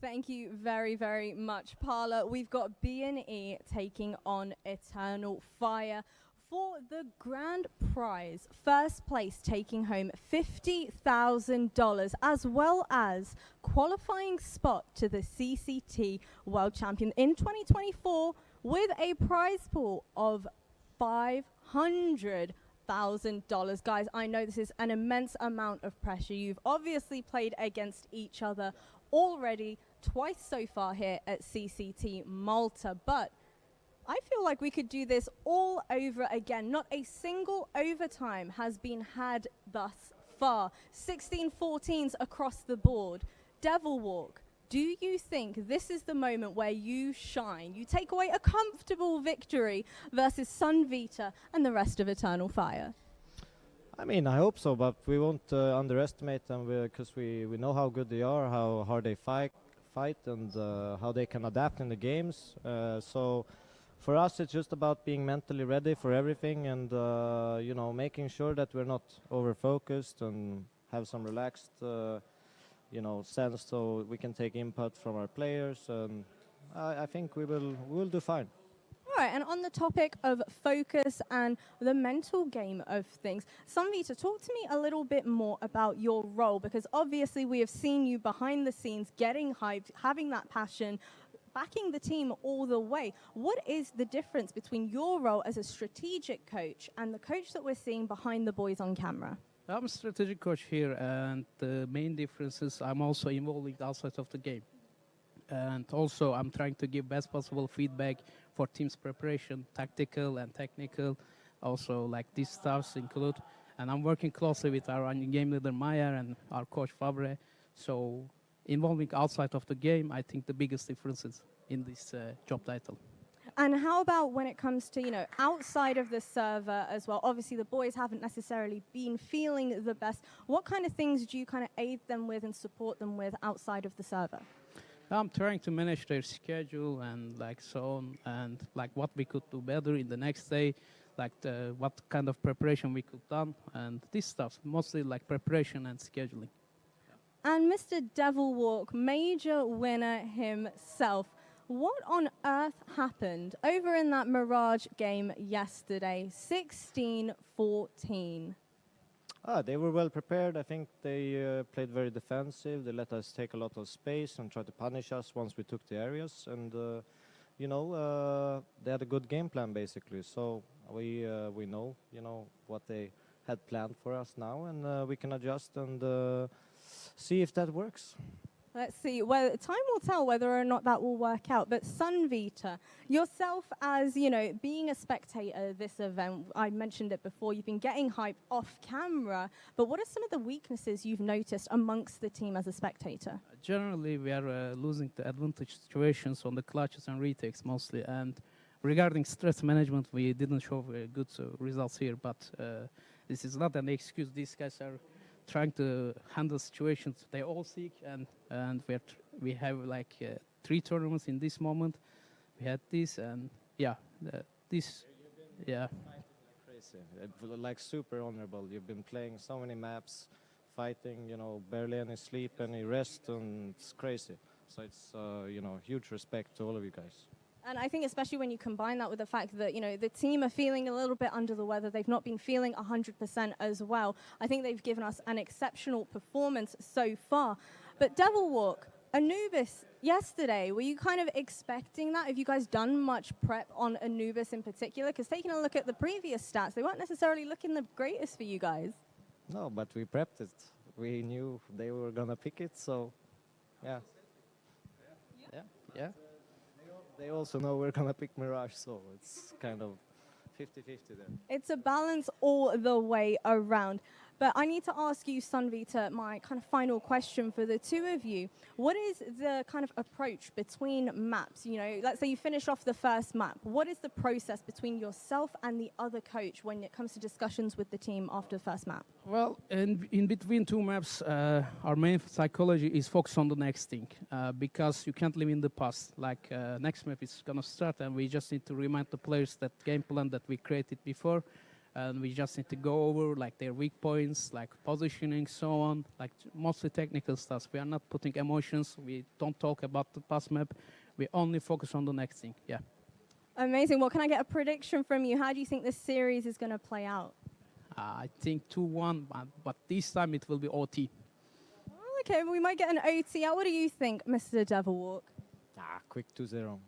Thank you very, very much, Parla. We've got B&E taking on Eternal Fire for the grand prize. First place taking home $50,000, as well as qualifying spot to the CCT World Champion in 2024 with a prize pool of $500,000. Guys, I know this is an immense amount of pressure. You've obviously played against each other already twice so far here at CCT Malta, but I feel like we could do this all over again. Not a single overtime has been had thus far. 16-14s across the board. Devil Walk, do you think this is the moment where you shine? You take away a comfortable victory versus Sunvita and the rest of Eternal Fire? I mean, I hope so, but we won't underestimate them because we know how good they are, how hard they fight, and how they can adapt in the games. So for us, it's just about being mentally ready for everything and, making sure that we're not over-focused and have some relaxed, sense so we can take input from our players. And I think we'll do fine. All right, and on the topic of focus and the mental game of things, Sanvita, talk to me a little bit more about your role, because obviously we have seen you behind the scenes getting hyped, having that passion, backing the team all the way. What is the difference between your role as a strategic coach and the coach that we're seeing behind the boys on camera? I'm a strategic coach here, and the main difference is I'm also involving outside of the game. And also, I'm trying to give best possible feedback for team's preparation, tactical and technical. Also, like these stuffs include. And I'm working closely with our game leader Maya and our coach Fabre. So, involving outside of the game, I think the biggest differences in this job title. And how about when it comes to, outside of the server as well? Obviously, the boys haven't necessarily been feeling the best. What kind of things do you kind of aid them with and support them with outside of the server? I'm trying to manage their schedule and like so on, and like what we could do better in the next day, like what kind of preparation we could done, and this stuff, mostly like preparation and scheduling. And Mr. Devil Walk, major winner himself. What on earth happened over in that Mirage game yesterday, 16-14? They were well prepared. I think they played very defensive. They let us take a lot of space and try to punish us once we took the areas. And, they had a good game plan, basically. So we know, what they had planned for us now. And we can adjust and see if that works. Let's see. Well, time will tell whether or not that will work out. But Sunvita, yourself as, being a spectator this event, I mentioned it before, you've been getting hyped off camera. But what are some of the weaknesses you've noticed amongst the team as a spectator? Generally, we are losing the advantage situations on the clutches and retakes mostly. And regarding stress management, we didn't show good results here. But this is not an excuse. These guys are trying to handle situations. They all sick, and we have like 3 tournaments in this moment. We had this, and this, yeah. Like crazy, like super honorable. You've been playing so many maps, fighting, barely any sleep, any rest, and it's crazy. So it's, huge respect to all of you guys. And I think especially when you combine that with the fact that, the team are feeling a little bit under the weather, they've not been feeling 100% as well. I think they've given us an exceptional performance so far. But Devil Walk, Anubis yesterday, were you kind of expecting that? Have you guys done much prep on Anubis in particular? Because taking a look at the previous stats, they weren't necessarily looking the greatest for you guys. No, but we prepped it. We knew they were going to pick it, so yeah. Yeah. They also know we're going to pick Mirage, so it's kind of 50-50 then. It's a balance all the way around. But I need to ask you, Sunvita, my kind of final question for the two of you. What is the kind of approach between maps? Let's say you finish off the first map. What is the process between yourself and the other coach when it comes to discussions with the team after the first map? Well, in between 2 maps, our main psychology is focus on the next thing, because you can't live in the past. Like next map is gonna start, and we just need to remind the players that game plan that we created before. and we just need to go over like their weak points, like positioning, so on, like mostly technical stuff. We are not putting emotions. We don't talk about the past map. We only focus on the next thing. Yeah. Amazing. Well, can I get a prediction from you? How do you think this series is going to play out? I think 2-1, but this time it will be OT. Okay, we might get an OT out. What do you think, Mr. Devilwalk? Quick 2-0.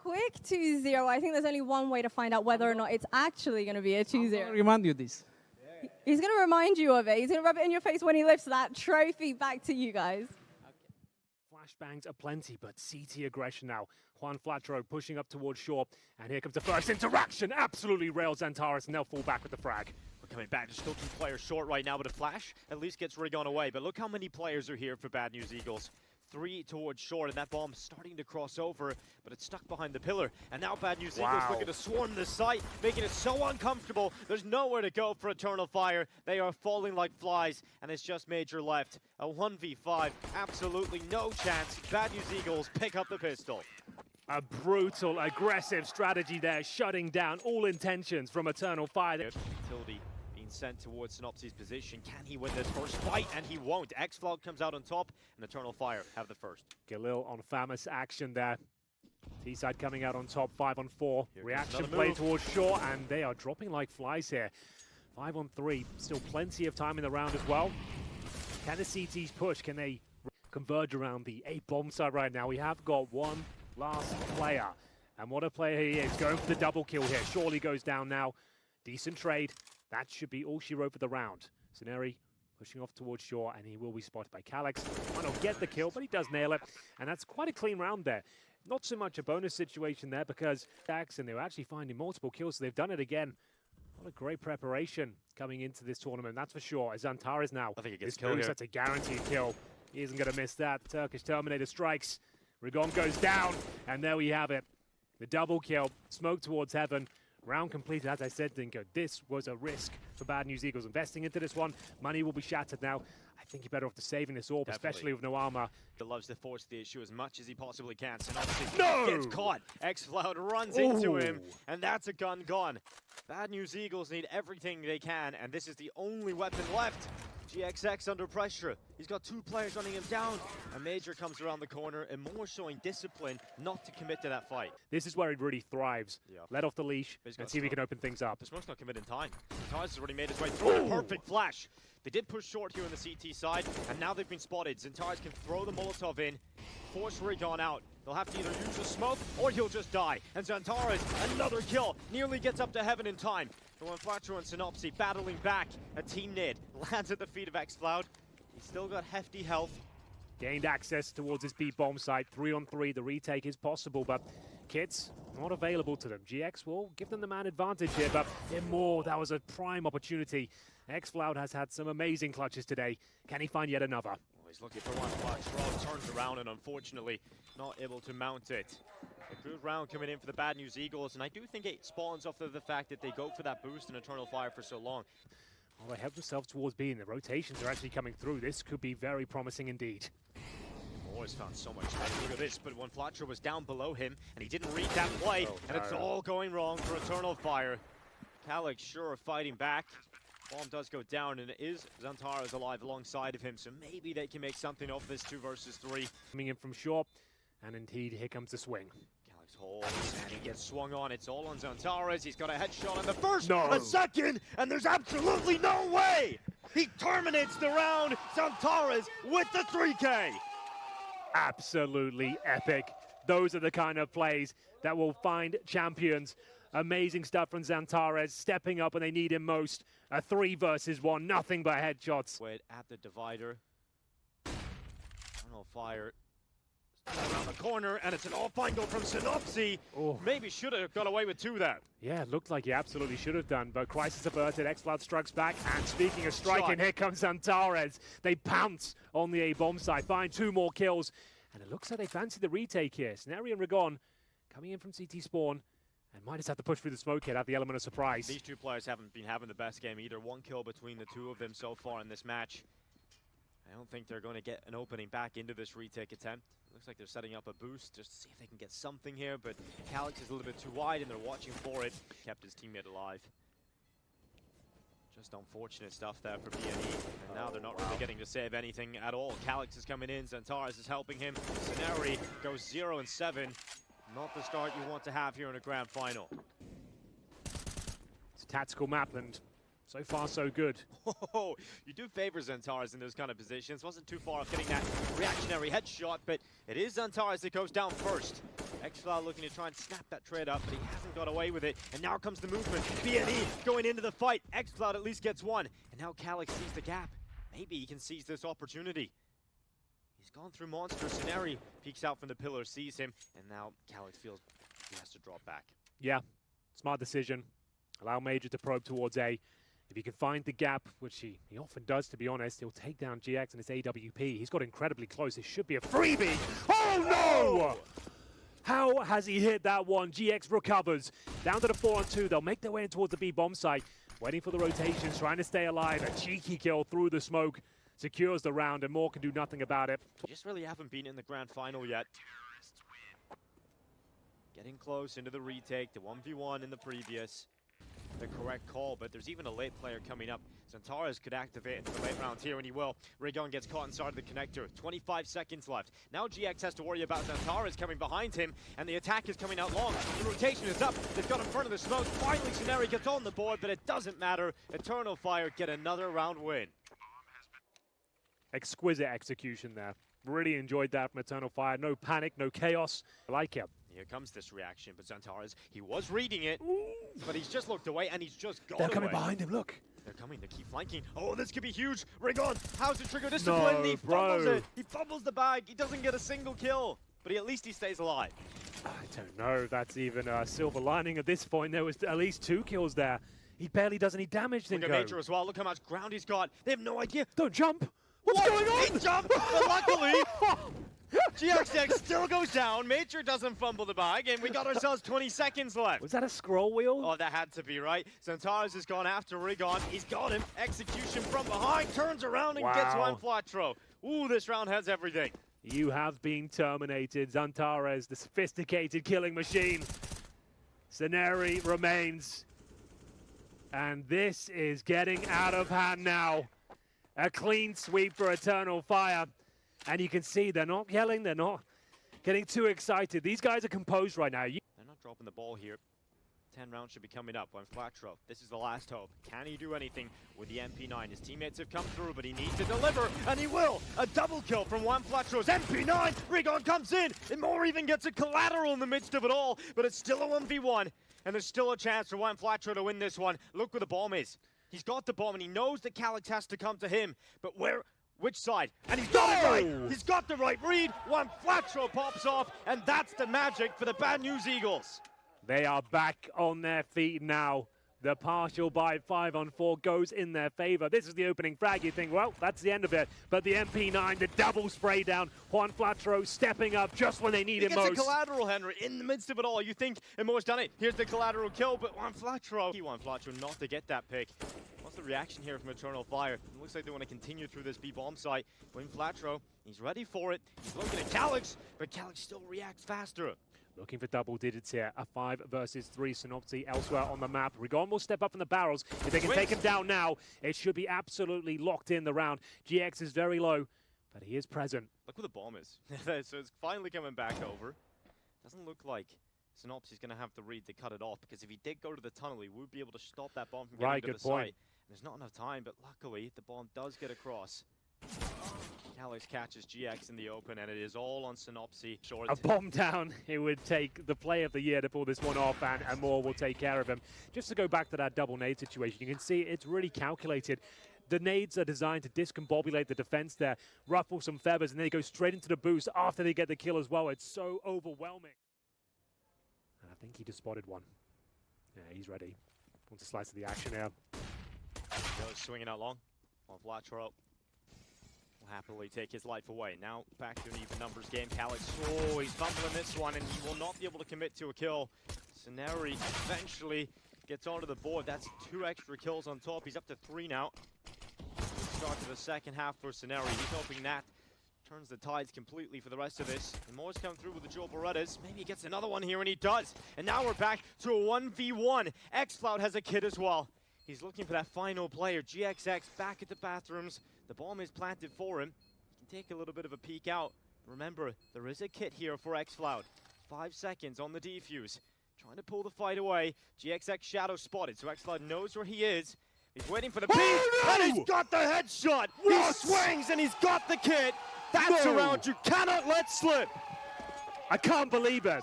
Quick 2-0. I think there's only one way to find out whether or not it's actually going to be a 2-0. Remind you this. He's going to remind you of it. He's going to rub it in your face when he lifts that trophy. Back to you guys. Flashbangs aplenty, but CT aggression now. Juan Flatro pushing up towards Shaw, and here comes the first interaction. Absolutely rails Xantares, and they'll fall back with the frag. We're coming back. There's still 2 players short right now, but a flash at least gets Rigon away. But look how many players are here for Bad News Eagles. 3 towards short, and that bomb's starting to cross over, but it's stuck behind the pillar. And now Bad News Eagles looking to swarm the site, making it so uncomfortable. There's nowhere to go for Eternal Fire. They are falling like flies, and it's just Major left. A 1v5, absolutely no chance. Bad News Eagles pick up the pistol. A brutal, aggressive strategy there, shutting down all intentions from Eternal Fire. Tildy being sent towards Synopsy's position. Can he win this first fight? And he won't. X-Floud comes out on top, and Eternal Fire have the first. Galil on famous action there. T-side coming out on top, 5-on-4. Here Reaction comes play another towards Shaw, and they are dropping like flies here. 5-on-3, still plenty of time in the round as well. Can the CTs push? Can they converge around the A-bomb side right now? We have got one last player, and what a player he is, going for the double kill here. Surely goes down now. Decent trade. That should be all she wrote for the round. Ceneri pushing off towards Shaw, and he will be spotted by Calyx. Might not get the kill, but he does nail it, and that's quite a clean round there. Not so much a bonus situation there, because Dax, and they were actually finding multiple kills, so they've done it again. What a great preparation coming into this tournament, that's for sure. As Xantares now, I think he gets this killed here. That's a guaranteed kill. He isn't going to miss that. Turkish Terminator strikes. Rigon goes down, and there we have it. The double kill, smoke towards heaven. Round completed, as I said, Dinko. This was a risk for Bad News Eagles. Investing into this one, money will be shattered now. I think you're better off to saving this orb, especially with no armor. He loves to force the issue as much as he possibly can. Synopsy gets caught. X-Floud runs into him, and that's a gun gone. Bad News Eagles need everything they can, and this is the only weapon left. GXX under pressure. He's got 2 players running him down. A Major comes around the corner, and more showing discipline not to commit to that fight. This is where he really thrives. Yeah. Let off the leash He's and got see if he smoke. can open things up. The smoke's not committed in time. Taz has already made his way through. A perfect flash. They did push short here on the CT side, and now they've been spotted. Xantares can throw the Molotov in, force Rigon out. They'll have to either use the smoke, or he'll just die. And Xantares, another kill, nearly gets up to heaven in time. Juan Flatro and Synopsy battling back. A team nade lands at the feet of X-Cloud. He's still got hefty health. Gained access towards his B-bomb site. 3-on-3, the retake is possible, but kits not available to them. GX will give them the man advantage here, but Immore, that was a prime opportunity. X-Cloud has had some amazing clutches today. Can he find yet another? Well, he's looking for one Flatro, turns around and unfortunately not able to mount it. A good round coming in for the Bad News Eagles, and I do think it spawns off of the fact that they go for that boost in Eternal Fire for so long. Well, they help themselves towards B, and the rotations are actually coming through. This could be very promising indeed. Always found so much time. Look at this, but when Flatcher was down below him, and he didn't read that play, and it's all going wrong for Eternal Fire. Calyx sure of fighting back. Bomb does go down, and it is Xantares alive alongside of him, so maybe they can make something of this 2 versus 3. Coming in from short, and indeed, here comes the swing. Calyx holds, and he gets swung on. It's all on Xantares. He's got a headshot on the first, No. a second, and there's absolutely no way! He terminates the round, Xantares with the 3K! Absolutely epic. Those are the kind of plays that will find champions. Amazing stuff from Xantares, stepping up when they need him most. A 3 versus 1, nothing but headshots. Wait, at the divider. Eternal Fire around the corner, and it's an all-fine goal from Synopsy. Oh. Maybe should have got away with 2 there. Yeah, it looked like he absolutely should have done, but crisis averted. X-Flood strikes back, and speaking of striking, Shot. here comes Xantares. They pounce on the A-bomb side, find 2 more kills, and it looks like they fancy the retake here. Ceneri and Rigon coming in from CT spawn, and might just have to push through the smoke here, have the element of surprise. These 2 players haven't been having the best game either. 1 kill between the 2 of them so far in this match. I don't think they're going to get an opening back into this retake attempt. Looks like they're setting up a boost just to see if they can get something here, but Calyx is a little bit too wide and they're watching for it. Kept his teammate alive. Just unfortunate stuff there for BNE. And now they're not really getting to save anything at all. Calyx is coming in, Xantares is helping him. Scenari goes 0-7. Not the start you want to have here in a grand final. It's a tactical map, and so far so good. Oh, you do favor Xantares in those kind of positions. Wasn't too far off getting that reactionary headshot, but it is Xantares that goes down first. xFlower looking to try and snap that trade up, but he hasn't got away with it. And now comes the movement. BNE going into the fight. xFlower at least gets one. And now Calyx sees the gap. Maybe he can seize this opportunity. He's gone through Monster. Scenari peeks out from the pillar, sees him, and now Calyx feels he has to drop back. Yeah, smart decision. Allow Major to probe towards A. If he can find the gap, which he often does, to be honest, he'll take down GX and his AWP. He's got incredibly close. It should be a freebie. Oh, no! How has he hit that one? GX recovers. Down to the 4-on-2. They'll make their way in towards the B bomb site. Waiting for the rotations, trying to stay alive. A cheeky kill through the smoke. Secures the round, and Moore can do nothing about it. Just really haven't been in the grand final yet. Getting close into the retake, the 1v1 in the previous. The correct call, but there's even a late player coming up. Xantares could activate into the late rounds here, and he will. Rigon gets caught inside of the connector. 25 seconds left. Now GX has to worry about Xantares coming behind him, and the attack is coming out long. The rotation is up. They've got in front of the smoke. Finally, Scenari gets on the board, but it doesn't matter. Eternal Fire get another round win. Exquisite execution there. Really enjoyed that from Eternal Fire. No panic, no chaos. I like it. Here comes this reaction, but Xantares, he was reading it, but he's just looked away, and he's just gone They're coming away. behind him, look. They're coming, they keep flanking. Oh, this could be huge. Rigon, how's the trigger discipline? No, He fumbles bro. it. He fumbles the bag. He doesn't get a single kill, but at least he stays alive. I don't know if that's even a silver lining at this point. There was at least 2 kills there. He barely does any damage. Look at Major as well. Look how much ground he's got. They have no idea. Don't jump. What's going on? He jumped, but luckily, GXX still goes down. Major doesn't fumble the bag, and we got ourselves 20 seconds left. Was that a scroll wheel? Oh, that had to be, right? Xantares has gone after Rigon. He's got him. Execution from behind. Turns around and gets one flat throw. Ooh, this round has everything. You have been terminated. Xantares, the sophisticated killing machine. Scenari remains. And this is getting out of hand now. A clean sweep for Eternal Fire. And you can see they're not yelling, they're not getting too excited. These guys are composed right now. They're not dropping the ball here. 10 rounds should be coming up on Flatro. This is the last hope. Can he do anything with the MP9? His teammates have come through, but he needs to deliver, and he will! A double kill from Juan Flatro's MP9! Rigon comes in, and Moore even gets a collateral in the midst of it all, but it's still a 1v1, and there's still a chance for Juan Flatro to win this one. Look where the bomb is. He's got the bomb, and he knows that Calyx has to come to him, but which side? And he's got it right! He's got the right read! Juan Flatro pops off, and that's the magic for the Bad News Eagles. They are back on their feet now. The partial by 5-on-4 goes in their favor. This is the opening frag. You think, well, that's the end of it. But the MP9, the double spray down. Juan Flatro stepping up just when they need it most. He gets a collateral, Henry, in the midst of it all. You think Emo's done it. Here's the collateral kill, but Juan Flatro not to get that pick. What's the reaction here from Eternal Fire? It looks like they want to continue through this B-bomb site. Juan Flatro, he's ready for it. He's looking at Calyx, but Calyx still reacts faster. Looking for double digits here. A 5 versus 3 Synopsy elsewhere on the map. Rigon will step up in the barrels. If they can take him down now, it should be absolutely locked in the round. GX is very low, but he is present. Look where the bomb is. So it's finally coming back over. Doesn't look like Synopsy's going to have the read to cut it off, because if he did go to the tunnel, he would be able to stop that bomb from getting to the site. There's not enough time, but luckily the bomb does get across. Calyx catches GX in the open, and it is all on Synopsy. A bomb down. It would take the play of the year to pull this one off, and Moore will take care of him. Just to go back to that double nade situation, you can see it's really calculated. The nades are designed to discombobulate the defense there, ruffle some feathers, and then they go straight into the boost after they get the kill as well. It's so overwhelming. And I think he just spotted one. Yeah, he's ready. Wants to slice of the action here. Goes swinging out long on Flatro. Will happily take his life away. Now back to an even numbers game. Calyx, oh, he's fumbling this one, and he will not be able to commit to a kill. Scenari eventually gets onto the board. That's 2 extra kills on top. He's up to 3 now. start to the second half for Scenario. He's hoping that turns the tides completely for the rest of this. And Moore's come through with the dual Berettas. Maybe he gets another one here, and he does. And now we're back to a 1v1. xCloud has a kid as well. He's looking for that final player. GXX back at the bathrooms. The bomb is planted for him. He can take a little bit of a peek out. Remember, there is a kit here for xCloud. 5 seconds on the defuse. Trying to pull the fight away. GXX shadow spotted, so xCloud knows where he is. He's waiting for the peek, and he's got the headshot! He swings, and he's got the kit! That's a round you cannot let slip! I can't believe it.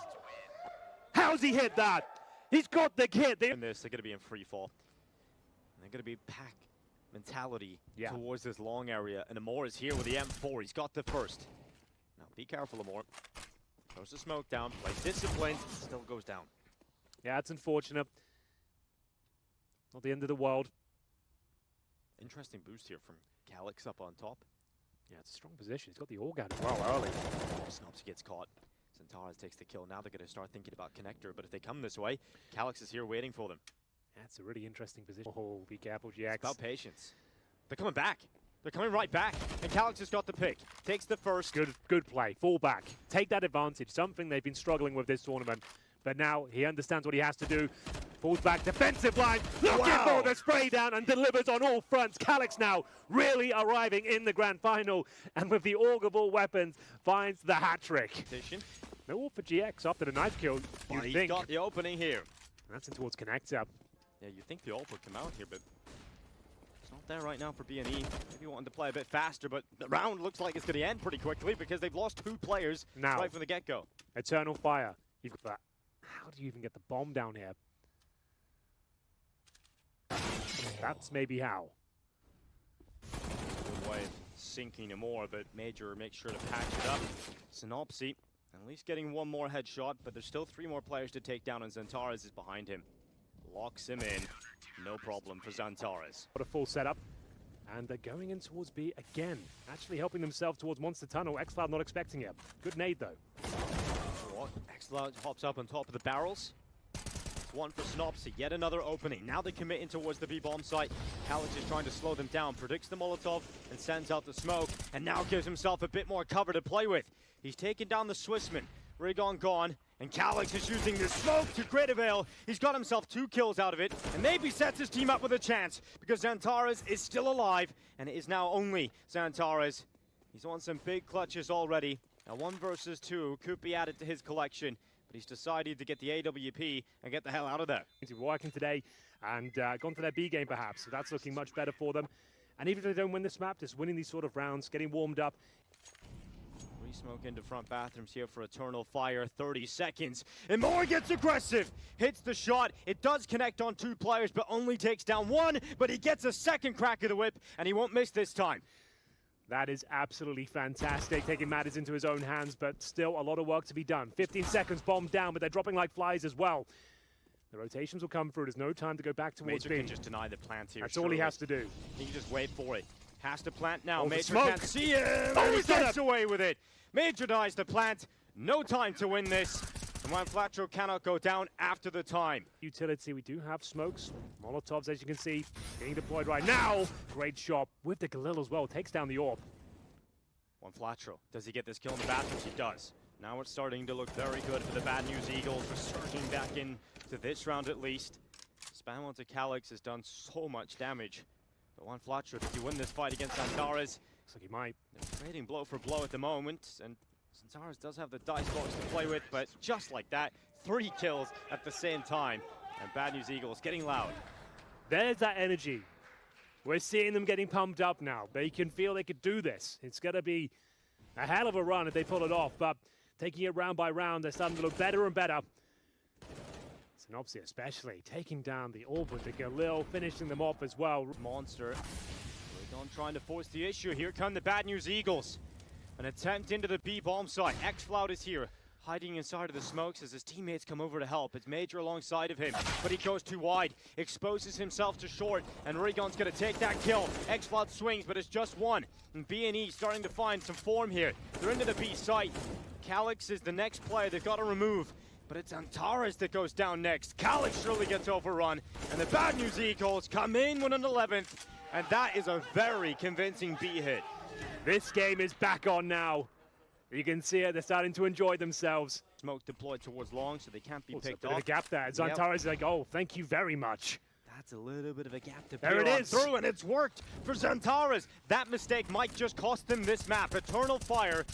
How's he hit that? He's got the kit. In this, they're going to be in free fall. They're going to be pack mentality towards this long area. And Amor is here with the M4. He's got the first. Now, be careful, Amor. Throws the smoke down, plays disciplined, still goes down. Yeah, it's unfortunate. Not the end of the world. Interesting boost here from Calyx up on top. Yeah, it's a strong position. He's got the organ as well early. Snops gets caught. Zantares takes the kill. Now they're going to start thinking about connector, but if they come this way, Calyx is here waiting for them. That's a really interesting position. Oh, be careful, GX. It's about patience. They're coming back. They're coming right back. And Calyx has got the pick. Takes the first. Good play. Fall back. Take that advantage. Something they've been struggling with this tournament. But now he understands what he has to do. Falls back, defensive line, looking for the spray down and delivers on all fronts. Calyx now really arriving in the grand final, and with the augable weapons, finds the hat trick. No all for GX after the knife kill, you He's think. got the opening here. That's in towards connector. Yeah, you think the ult would come out here, but it's not there right now for B&E. Maybe wanting to play a bit faster, but the round looks like it's going to end pretty quickly because they've lost 2 players now, right from the get-go. Eternal Fire. You've got that. How do you even get the bomb down here? That's maybe how. Good way of sinking him more, but Major makes sure to patch it up. Synopsy, at least getting 1 more headshot, but there's still 3 more players to take down, and Zantares is behind him. Locks him in. No problem for Zantares. What a full setup. And they're going in towards B again. Actually helping themselves towards Monster Tunnel. xCloud not expecting it. Good nade, though. xCloud hops up on top of the barrels. 1 for Synopsy, yet another opening. Now they commit in towards the B-bomb site. Calyx is trying to slow them down, predicts the Molotov, and sends out the smoke, and now gives himself a bit more cover to play with. He's taken down the Swissman. Rigon gone, and Calyx is using the smoke to great avail. He's got himself 2 kills out of it, and maybe sets his team up with a chance, because Zantares is still alive, and it is now only Zantares. He's on some big clutches already. Now 1 versus 2 could be added to his collection, but he's decided to get the AWP and get the hell out of there. He's working today and gone for their B game perhaps, so that's looking much better for them. And even if they don't win this map, just winning these sort of rounds, getting warmed up. Smoke into front bathrooms here for Eternal Fire, 30 seconds. And Moore gets aggressive, hits the shot. It does connect on 2 players, but only takes down 1, but he gets a second crack of the whip, and he won't miss this time. That is absolutely fantastic, taking matters into his own hands, but still a lot of work to be done. 15 seconds, bomb down, but they're dropping like flies as well. The rotations will come through. There's no time to go back towards Major B. can just deny the plant here. That's all he has to do. He can just wait for it. Has to plant now. Oh, Major smoke. can't see him. Oh, he gets away with it. Major denies the plant. No time to win this. And Flatro cannot go down after the time. Utility, we do have smokes. Molotovs, as you can see, being deployed right now. Great shot with the Galil as well. Takes down the AWP. Flatro. Does he get this kill in the bathrooms? He does. Now it's starting to look very good for the Bad News Eagles. Resurging back into this round at least. Spam onto Calyx has done so much damage. But Flatro, does he win this fight against Zantares? Looks like he might. They're trading blow for blow at the moment, and Zantares does have the dice box to play with, but just like that, 3 kills at the same time. And Bad News Eagles getting loud. There's that energy. We're seeing them getting pumped up now. They can feel they could do this. It's going to be a hell of a run if they pull it off, but taking it round by round, they're starting to look better and better. Synopsy especially, taking down the AWP with the Galil, finishing them off as well. Monster. Rigon trying to force the issue. Here come the Bad News Eagles. An attempt into the B-bomb site. xCloud is here, hiding inside of the smokes as his teammates come over to help. It's Major alongside of him, but he goes too wide, exposes himself to short, and Rigon's gonna take that kill. xCloud swings, but it's just 1. And B&E starting to find some form here. They're into the B site. Calyx is the next player they've got to remove, but it's Antares that goes down next. Calyx surely gets overrun, and the Bad News Eagles come in with an 11th, And that is a very convincing B hit. This game is back on now. You can see it, they're starting to enjoy themselves. Smoke deployed towards long, so they can't be Oh, picked a bit of off. a gap there. Xantara's is like, oh, thank you very much. That's a little bit of a gap to There it peer on is. through, and it's worked for Xantaras. That mistake might just cost them this map. Eternal Fire,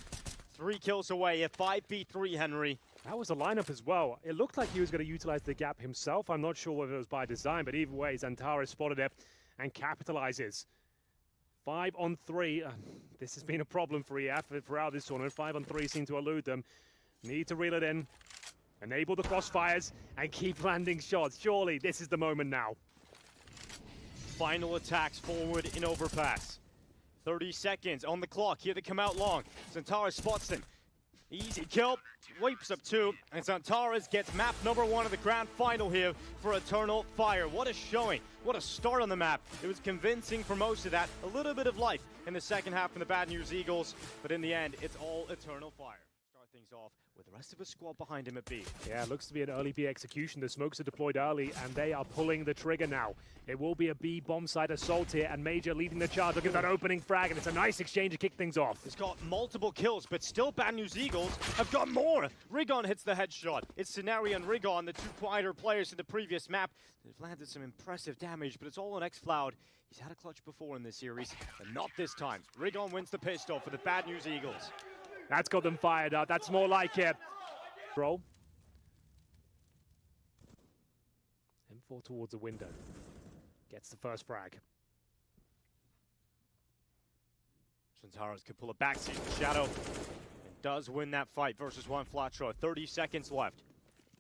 3 kills away, a 5v3 Henry. That was a lineup as well. It looked like he was going to utilize the gap himself. I'm not sure whether it was by design, but either way, Xantara spotted it and capitalizes. 5 on 3. This has been a problem for EF throughout this tournament. 5 on 3 seem to elude them. Need to reel it in, enable the crossfires, and keep landing shots. Surely this is the moment now. Final attacks forward in overpass. 30 seconds on the clock. Here they come out long. Xantaras spots them. Easy kill, wipes up 2, and Xantaras gets map number 1 of the grand final here for Eternal Fire. What a showing, what a start on the map. It was convincing for most of that. A little bit of life in the second half from the Bad News Eagles, but in the end, it's all Eternal Fire. Start things off with the rest of the squad behind him at B. Yeah, looks to be an early B execution. The smokes are deployed early, and they are pulling the trigger now. It will be a B bomb site assault here, and Major leading the charge. Look at that opening frag, and it's a nice exchange to kick things off. He's got multiple kills, but still Bad News Eagles have got more. Rigon hits the headshot. It's Scenario and Rigon, the 2 quieter players in the previous map. They've landed some impressive damage, but it's all on X-Floud. He's had a clutch before in this series, but not this time. Rigon wins the pistol for the Bad News Eagles. That's got them fired up. That's more like it. Roll. M4 towards the window. Gets the first frag. Xantaras could pull a backseat to Shadow and does win that fight versus 1 Flatro. 30 seconds left.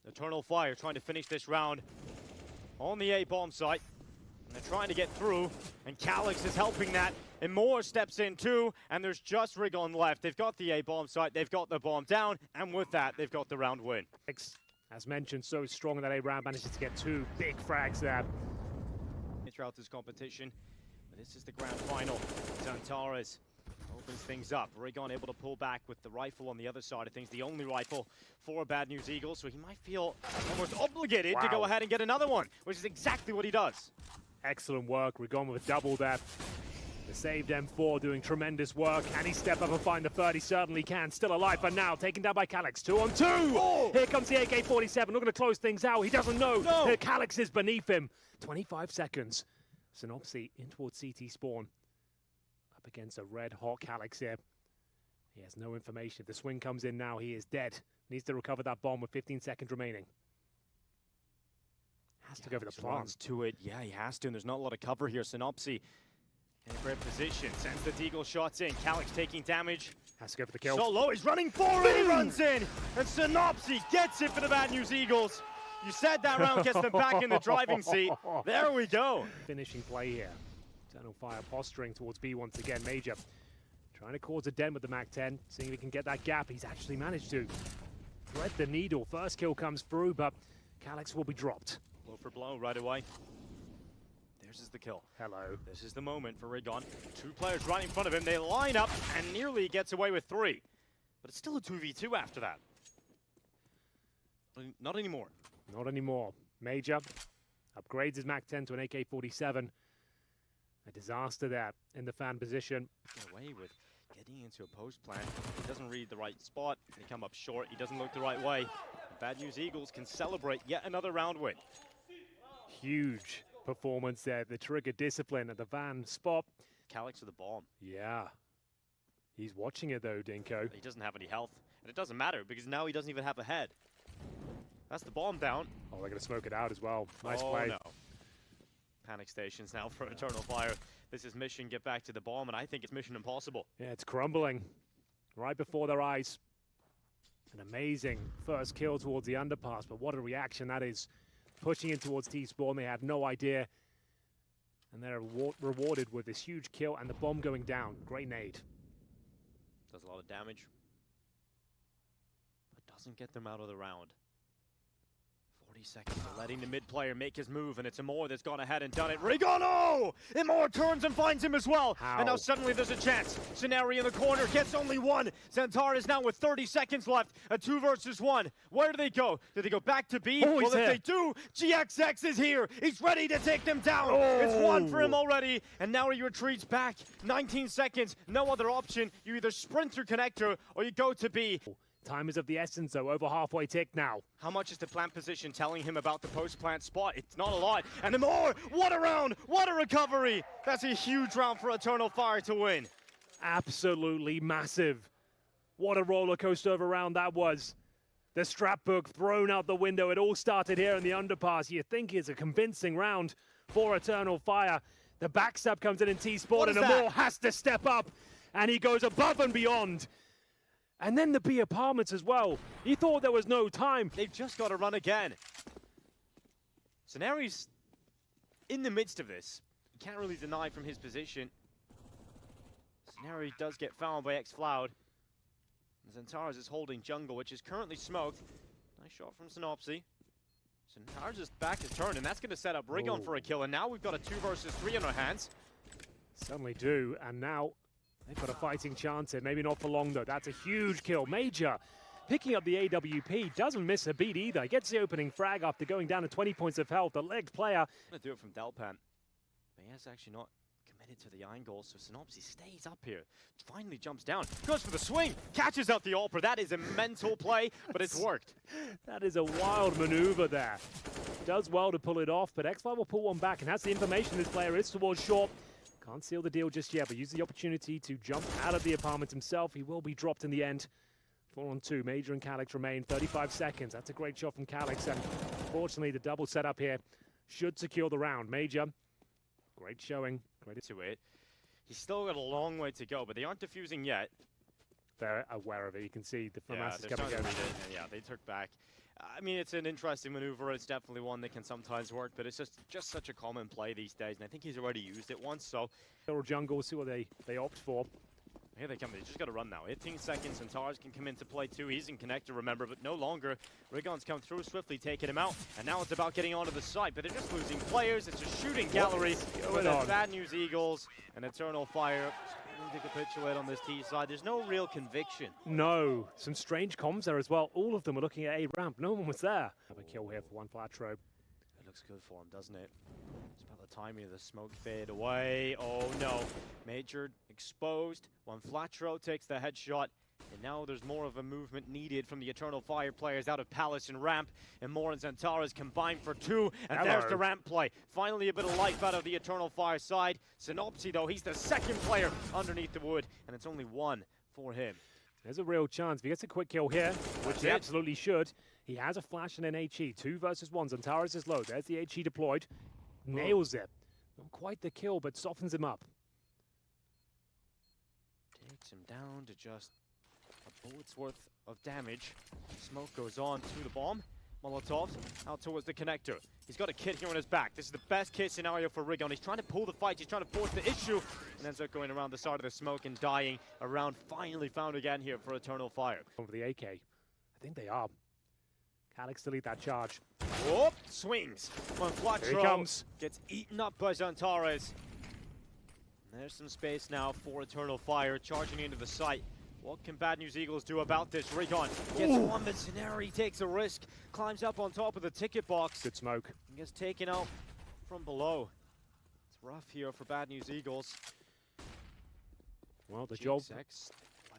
Eternal Fire trying to finish this round on the A bomb site. And they're trying to get through, and Calix is helping that. And Moore steps in too, and there's just Rigon left. They've got the A bomb site, they've got the bomb down, and with that, they've got the round win. As mentioned, so strong in that A round, manages to get 2 big frags there. Throughout this competition, but this is the grand final. Xantaras opens things up. Rigon able to pull back with the rifle on the other side of things, the only rifle for Bad News Eagles, so he might feel almost obligated to go ahead and get another one, which is exactly what he does. Excellent work. Rigon with a double there. The saved M4 doing tremendous work. Can he step up and find the third? He certainly can. Still alive for now. Taken down by Calix. 2 on 2. Oh! Here comes the AK-47. Looking to close things out. He doesn't know. No. Calix is beneath him. 25 seconds. Synopsy in towards CT spawn. Up against a red-hot Calix here. He has no information. If the swing comes in now, he is dead. Needs to recover that bomb with 15 seconds remaining. Has to go for the plant. To it. Yeah, he has to, and there's not a lot of cover here. Synopsy in a great position. Sends the Deagle shots in. Calix taking damage. Has to go for the kill. So low, he's running forward, he runs in! And Synopsy gets it for the Bad News Eagles. You said that round gets them back in the driving seat. There we go. Finishing play here. Eternal Fire posturing towards B once again. Major trying to cause a dent with the MAC-10, seeing if he can get that gap. He's actually managed to thread the needle. First kill comes through, but Calix will be dropped. Blow for blow right away. There's the kill. Hello. This is the moment for Rigon. 2 players right in front of him. They line up and nearly gets away with 3. But it's still a 2v2 after that. Not anymore. Not anymore. Major upgrades his MAC-10 to an AK-47. A disaster there in the fan position. Get away with getting into a post plant. He doesn't read the right spot. They come up short. He doesn't look the right way. Bad News Eagles can celebrate yet another round win. Huge performance there. The trigger discipline at the van spot. Calix with the bomb. Yeah. He's watching it though, Dinko. He doesn't have any health. And it doesn't matter because now he doesn't even have a head. That's the bomb down. Oh, they're going to smoke it out as well. Nice Oh, play. no. Panic stations now for Eternal Fire. This is mission get back to the bomb, and I think it's mission impossible. Yeah, it's crumbling right before their eyes. An amazing first kill towards the underpass, but what a reaction that is. Pushing in towards T-spawn, they had no idea. And they're rewarded with this huge kill and the bomb going down. Great nade. Does a lot of damage, but doesn't get them out of the round. 40 seconds to letting the mid player make his move, and it's Amor that's gone ahead and done it. Rigano! Amor turns and finds him as well. How? And now suddenly there's a chance. Scenario in the corner gets only one. Xantar is now with 30 seconds left. A 2 versus 1. Where do they go? Do they go back to B? Oh, well, he's if they do, GXX is here. He's ready to take them down. It's one for him already, and now he retreats back. 19 seconds, no other option. You either sprint through connector or you go to B. Time is of the essence, though. Over halfway tick now. How much is the plant position telling him about the post-plant spot? It's not a lot. And more! What a round! What a recovery! That's a huge round for Eternal Fire to win. Absolutely massive. What a roller coaster of a round that was. The strap book thrown out the window. It all started here in the underpass. You think it's a convincing round for Eternal Fire. The backstab comes in T-Sport, and Amor has to step up. And he goes above and beyond. And then the B apartments as well. He thought there was no time. They've just got to run again. Scenario's in the midst of this. You can't really deny from his position. Scenario does get found by X-Floud. Xantares is holding jungle, which is currently smoked. Nice shot from Synopsy. Xantares' back is turned, and that's going to set up Rigon for a kill. And now we've got a 2 versus 3 on our hands. Certainly do. And now they've got a fighting chance here. Maybe not for long, though. That's a huge kill. Major picking up the AWP. Doesn't miss a beat either. Gets the opening frag after going down to 20 points of health. The leg player. Going to do it from Delpan. But he has actually not committed to the iron goal, so Synopsy stays up here. Finally jumps down. Goes for the swing. Catches out the Ultra. That is a mental play, but it's worked. That is a wild maneuver there. Does well to pull it off, but X5 will pull one back, and that's the information this player is towards short. Can't seal the deal just yet, but use the opportunity to jump out of the apartment himself. He will be dropped in the end. 4-on-2, Major and Calyx remain. 35 seconds. That's a great shot from Calyx, and fortunately the double setup here should secure the round. Major, great showing. Credit To it. He's still got a long way to go, but they aren't defusing yet. They're aware of it. You can see the FAMAS is they're coming starting in. to read it, and yeah, they took back. I mean, it's an interesting maneuver. It's definitely one that can sometimes work, but it's just such a common play these days, and I think he's already used it once, so... Or jungle, we'll see what they opt for. Here they come. They just got to run now. 18 seconds, and Tars can come into play too. He's in connector, remember, but no longer. Rigon's come through swiftly, taking him out, and now it's about getting onto the site, but they're just losing players. It's a shooting gallery with the Bad News Eagles and Eternal Fire. To capitulate on this T side. There's no real conviction. No. Some strange comms there as well. All of them were looking at A ramp. No one was there. Have a kill here for one Flatro. It looks good for him, doesn't it? It's about the timing of the smoke fade away. Oh no. Major exposed. One Flatro takes the headshot. And now there's more of a movement needed from the Eternal Fire players out of Palace and Ramp. And Moore and Xantares combined for 2. And there's the Ramp play. Finally a bit of life out of the Eternal Fire side. Synopsy, though, he's the second player underneath the wood. And it's only 1 for him. There's a real chance. If he gets a quick kill here, which he absolutely should, he has a flash and an HE. 2 versus 1. Xantares is low. There's the HE deployed. Nails it. Not quite the kill, but softens him up. Takes him down to just a bullet's worth of damage. Smoke goes on to the bomb. Molotovs out towards the connector. He's got a kit here on his back. This is the best case scenario for Rigon. He's trying to pull the fight. He's trying to force the issue. And ends up going around the side of the smoke and dying. A round finally found again here for Eternal Fire. Over the AK. I think they are. Calyx to lead that charge. Whoop! Swings. One Here he Flatro comes. gets eaten up by Xantares. There's some space now for Eternal Fire charging into the site. What can Bad News Eagles do about this? Rigon gets one, but Scenari takes a risk, climbs up on top of the ticket box. Good smoke. And gets taken out from below. It's rough here for Bad News Eagles. Well, the job I thought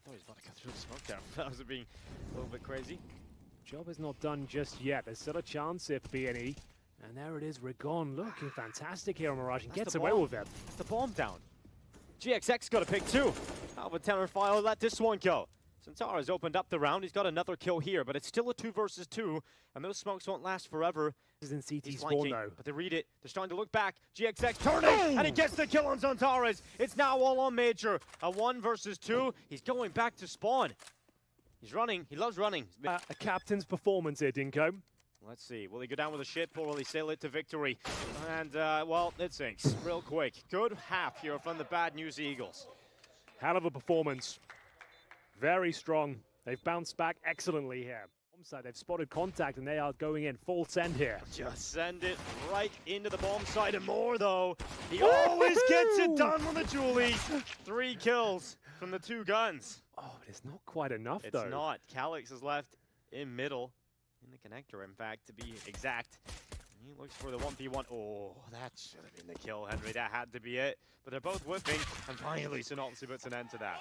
he was about to cut through the smoke there. That was being a little bit crazy. job is not done just yet. There's still a chance if BNE. And there it is, Rigon looking fantastic here on Mirage and gets away with it. That's the bomb down. GXX got a pick too. How would Fire let this one go? Xantares opened up the round. He's got another kill here, but it's still a 2 versus 2, and those smokes won't last forever. This is in CT He's spawn flanking, though. but they read it. They're starting to look back. GXX turning, and he gets the kill on Xantares. It's now all on Major. A 1 versus 2. He's going back to spawn. He's running. He loves running. A captain's performance here, Dinko. Let's see. Will he go down with a ship or will he sail it to victory? And, well, it sinks real quick. Good half here from the Bad News Eagles. Hell of a performance. Very strong. They've bounced back excellently here. bomb site. They've spotted contact and they are going in full send here. Just send it right into the bomb site and more though. He always gets it done with the Julie. 3 kills from the 2 guns. Oh, it's not quite enough It's though. not. Calyx is left in middle, in the connector in fact, to be exact. He looks for the 1v1. Oh, that should have been the kill, Henry. That had to be it. But they're both whipping, and finally Synopsy puts an end to that.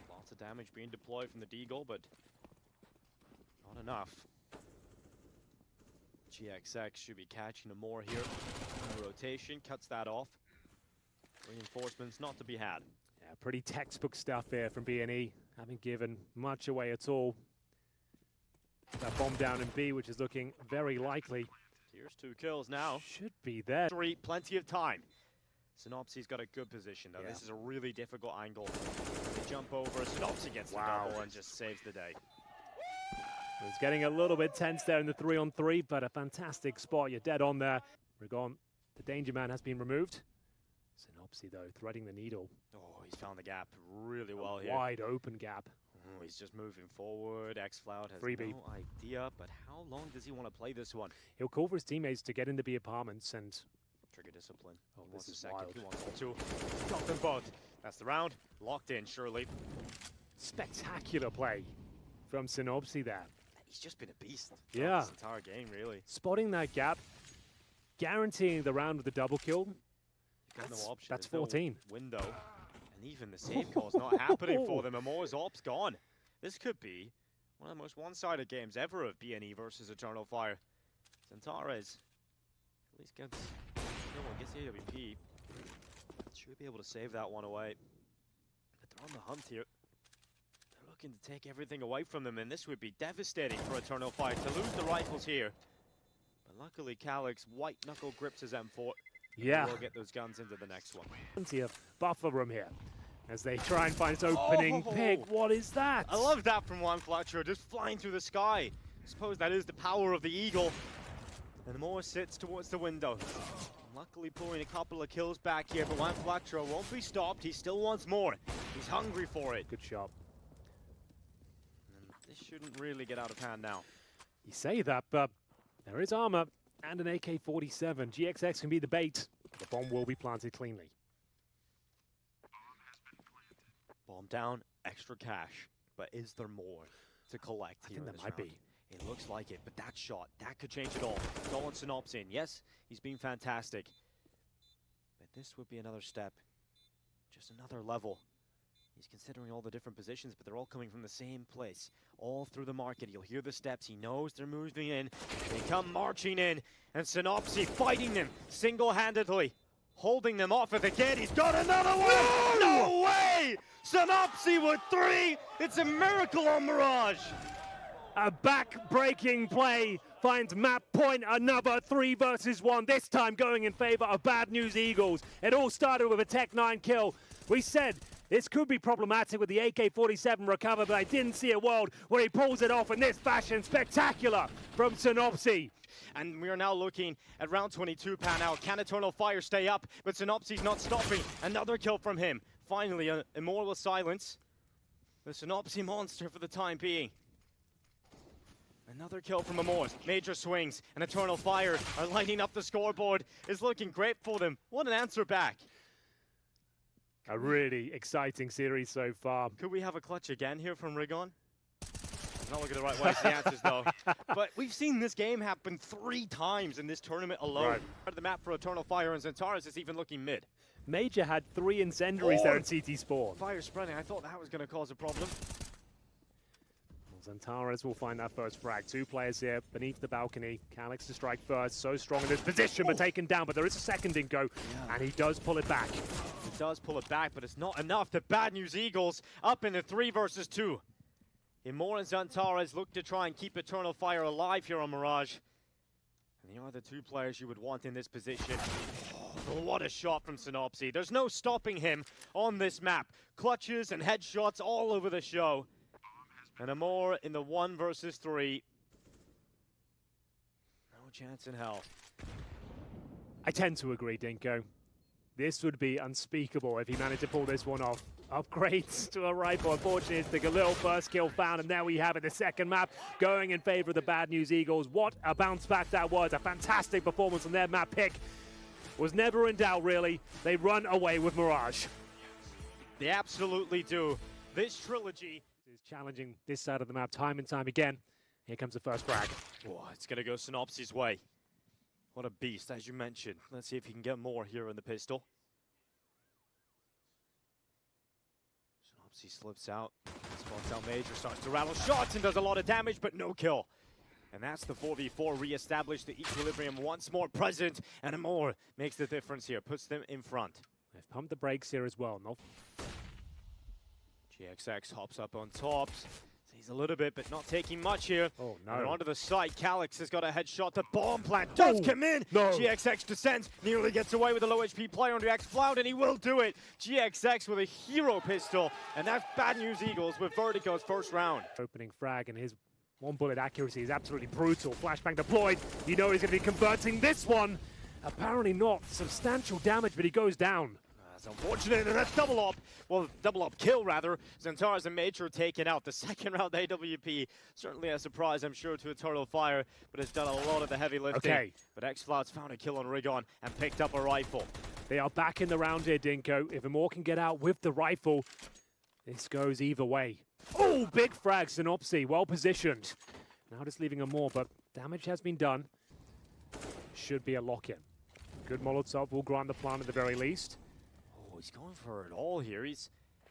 Lots of damage being deployed from the Deagle, but not enough. GXX should be catching a more here. Rotation cuts that off. Reinforcements not to be had. Yeah, pretty textbook stuff here from B&E. Haven't given much away at all. That bomb down in B, which is looking very likely. Here's 2 kills now. Should be there. 3, plenty of time. Synopsy's got a good position though. Yeah. This is a really difficult angle. They jump over, Synopsy gets the double and just saves the day. It's getting a little bit tense there in the 3-on-3, but a fantastic spot. You're dead on there. Rigon, the danger man has been removed. Synopsy though, threading the needle. Oh, he's found the gap really well here. Wide open gap. Oh, he's just moving forward. Xflout has Freebie. no idea, but how long does he want to play this one? He'll call for his teammates to get in the B apartments and Trigger discipline. Oh, He this wants a is second. wild. He wants all 2. Got them both. That's the round. Locked in, surely. spectacular play from Synopsy there. He's just been a beast. Yeah. This entire game, really. Spotting that gap, guaranteeing the round with the double kill. Got no option. That's There's no 14. window. And even the save call's not happening for them. Amor's op's gone. This could be one of the most one-sided games ever of B&E versus Eternal Fire. Centaurez at least gets the AWP. Should be able to save that one away. But they're on the hunt here. They're looking to take everything away from them, and this would be devastating for Eternal Fire to lose the rifles here. But luckily, Calyx white knuckle grips his M4. Yeah. We'll get those guns into the next one. Plenty of buffer room here as they try and find its opening pick. What is that? I love that from Juan Fletcher, just flying through the sky. I suppose that is the power of the Eagle. And Moore sits towards the window. Luckily pulling a couple of kills back here, but Juan Fletcher won't be stopped. He still wants more. He's hungry for it. Good shot. And this shouldn't really get out of hand now. You say that, but there is armor and an AK-47. GXX can be the bait. The bomb will be planted cleanly. Bomb down, extra cash. But is there more to collect I here think in there this might round? be. It looks like it, but that shot, that could change it all. Dolan Synopsin, yes, he's been fantastic. But this would be another step. Just another level. He's considering all the different positions, but they're all coming from the same place. All through the market, you'll hear the steps. He knows they're moving in. They come marching in, and Synopsy fighting them single-handedly. Holding them off at the gate. He's got another one! No way! Synopsy with 3! It's a miracle on Mirage! A back-breaking play finds map point, another 3 versus 1, this time going in favor of Bad News Eagles. It all started with a Tech 9 kill. We said this could be problematic with the AK-47 recover, but I didn't see a world where he pulls it off in this fashion. Spectacular from Synopsy. And we are now looking at round 22 pan out. Can Eternal Fire stay up? But Synopsy's not stopping. Another kill from him. Finally, an immortal silence. The Synopsy monster for the time being. Another kill from Amors. Major swings, and Eternal Fire are lighting up the scoreboard. It's looking great for them. What an answer back. A really exciting series so far. Could we have a clutch again here from Rigon? Not looking the right way for the answers though. But we've seen this game happen 3 times in this tournament alone. Right. Part of the map for Eternal Fire, and Zentaris is even looking mid. Major had 3 incendiaries there in CT Spawn. Fire spreading, I thought that was going to cause a problem. Zantares will find that first frag. 2 players here beneath the balcony. Calyx to strike first. So strong in this position, but taken down. But there is a second Dinko, and he does pull it back. He does pull it back, but it's not enough. The Bad News Eagles up in the 3 versus 2. Imor and Zantares look to try and keep Eternal Fire alive here on Mirage. And they are the 2 players you would want in this position. Oh, what a shot from Synopsy. There's no stopping him on this map. Clutches and headshots all over the show. And Amor in the 1 versus 3. No chance in hell. I tend to agree, Dinko. This would be unspeakable if he managed to pull this one off. Upgrades to a rifle. Unfortunately, it's the Galil first kill found, and there we have it. The second map going in favor of the Bad News Eagles. What a bounce back that was. A fantastic performance on their map pick. Was never in doubt, really. They run away with Mirage. They absolutely do. This trilogy Is challenging this side of the map time and time again. Here comes the first frag. Oh, it's going to go Synopsy's way. What a beast, as you mentioned. Let's see if he can get more here in the pistol. Synopsy slips out, spots out Major, starts to rattle shots and does a lot of damage, but no kill. And that's the 4v4 re-established, the equilibrium once more present, and more makes the difference here, puts them in front. They've pumped the brakes here as well. No. GXX hops up on top. He's a little bit, but not taking much here. Oh, no. And onto the side, Calyx has got a headshot. The bomb plant does come in. No. GXX descends, nearly gets away with a low HP player onto X-Cloud, and he will do it. GXX with a hero pistol, and that's Bad News Eagles with Vertigo's first round. Opening frag, and his one bullet accuracy is absolutely brutal. Flashbang deployed. You know he's going to be converting this one. Apparently not substantial damage, but he goes down. That's unfortunate, and that's double up. Well, double up kill, rather. Xantaras and Major taken out. The second round AWP, certainly a surprise, I'm sure, to Eternal Fire, but it's done a lot of the heavy lifting. Okay. But X-Cloud's found a kill on Rigon and picked up a rifle. They are back in the round here, Dinko. If Amor can get out with the rifle, this goes either way. Oh, big frag, Synopsy, well positioned. Now just leaving Amor, but damage has been done. Should be a lock-in. Good Molotov will grant the plan at the very least. Oh, he's going for it all here. He's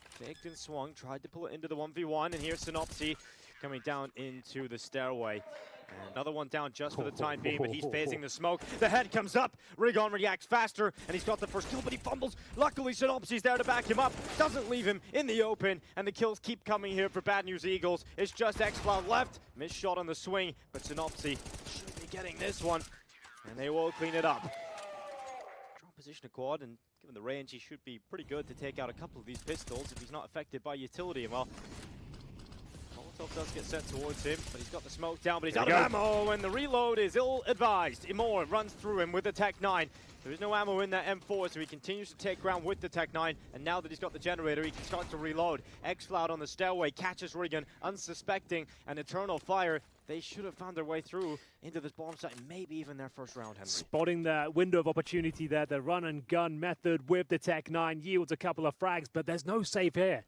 faked and swung, tried to pull it into the 1v1, and here's Synopsy coming down into the stairway. And another one down just for the time being, but he's phasing the smoke. The head comes up, Rigon reacts faster, and he's got the first kill, but he fumbles. Luckily, Synopsy's there to back him up, doesn't leave him in the open, and the kills keep coming here for Bad News Eagles. It's just X-Cloud left, missed shot on the swing, but Synopsy should be getting this one, and they will clean it up. Strong position of quad, and given the range, he should be pretty good to take out a couple of these pistols if he's not affected by utility. And well, Molotov does get sent towards him, but he's got the smoke down, but he's out of ammo, and the reload is ill-advised. Imor runs through him with the Tech 9. There is no ammo in that M4, so he continues to take ground with the Tech 9, and now that he's got the generator, he can start to reload. X-Cloud on the stairway catches Rigon, unsuspecting, and Eternal Fire. They should have found their way through into this bomb site, and maybe even their first round, Henry. Spotting the window of opportunity there, the run and gun method with the Tech 9 yields a couple of frags, but there's no save here.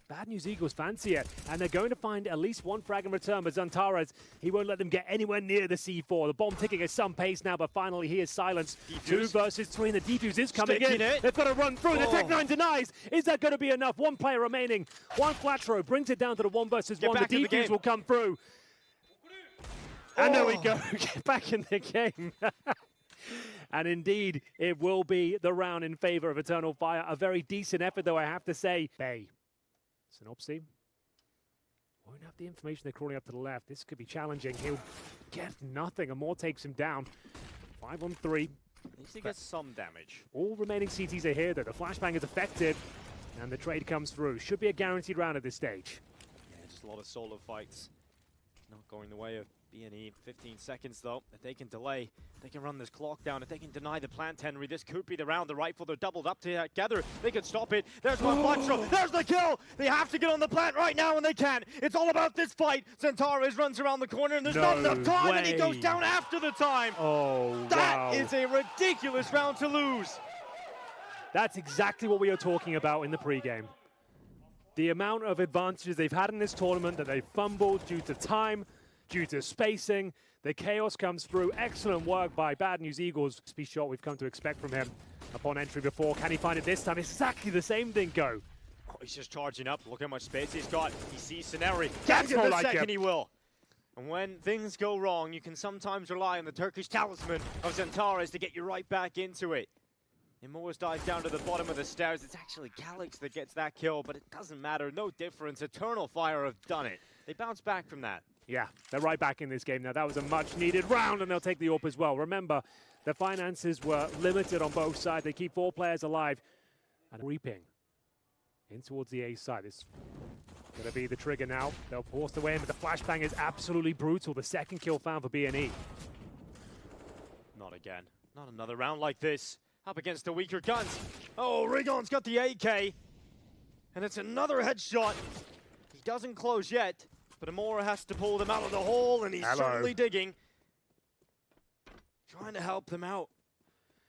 Bad News Eagles fancy it, and they're going to find at least one frag in return, but Xantaras, he won't let them get anywhere near the C4. The bomb ticking at some pace now, but finally he is silenced. Defuse. 2 versus 3, and the defuse is coming Sticking in. it. They've got to run through, the Tech 9 denies. Is that going to be enough? One player remaining. One flat throw brings it down to the 1 versus 1. back The in the defuse game. will come through. And there we go, get back in the game. And indeed, it will be the round in favor of Eternal Fire. A very decent effort, though, I have to say. Bay. Synopsy won't have the information. They're crawling up to the left. This could be challenging. He'll get nothing. Amor takes him down. 5 on 3. At least he gets some damage. All remaining CTs are here, though. The flashbang is effective, and the trade comes through. Should be a guaranteed round at this stage. Yeah, just a lot of solo fights. Not going the way of B&E. 15 seconds, though, if they can delay. If they can run this clock down. If they can deny the plant, Henry, this could be the round. The rifle, they're doubled up together. They can stop it. There's one flash throw. There's the kill. They have to get on the plant right now, and they can't. It's all about this fight. Xantaras runs around the corner, and there's not enough time, and he goes down after the time. Oh, That is a ridiculous round to lose. That's exactly what we are talking about in the pregame. The amount of advantages they've had in this tournament that they've fumbled due to time, due to spacing. The chaos comes through. Excellent work by Bad News Eagles. Speed shot we've come to expect from him upon entry before. Can he find it this time? Exactly the same thing, go. Oh, he's just charging up. Look how much space he's got. He sees Scenari. That's more like second it. he will. And when things go wrong, you can sometimes rely on the Turkish talisman of Xantaras to get you right back into it. Imors dives down to the bottom of the stairs. It's actually Calyx that gets that kill, but it doesn't matter. No difference. Eternal Fire have done it. They bounce back from that. Yeah, they're right back in this game now. That was a much-needed round, and they'll take the AWP as well. Remember, the finances were limited on both sides. They keep 4 players alive. And reaping in towards the A side. This is going to be the trigger now. They'll force the way in, but the flashbang is absolutely brutal. The second kill found for B&E. Not again. Not another round like this. Up against the weaker guns. Oh, Rigon's got the AK. And it's another headshot. He doesn't close yet, but Amora has to pull them out of the hole, and he's certainly digging. Trying to help them out.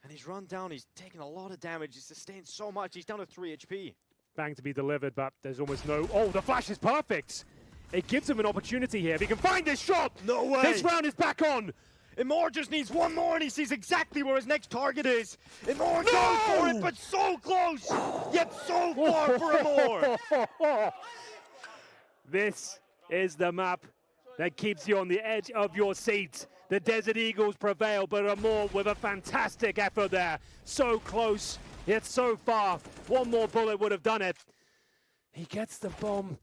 And he's run down, he's taken a lot of damage, he's sustained so much, he's down to 3 HP. Bang to be delivered, but there's almost no... Oh, the flash is perfect! It gives him an opportunity here. If he can find this shot! No way! This round is back on! Imor just needs one more, and he sees exactly where his next target is. Imor goes for it, but so close, yet so far for Imor. This is the map that keeps you on the edge of your seat. The Desert Eagles prevail, but Amor with a fantastic effort there. So close, yet so far. One more bullet would have done it. He gets the bomb.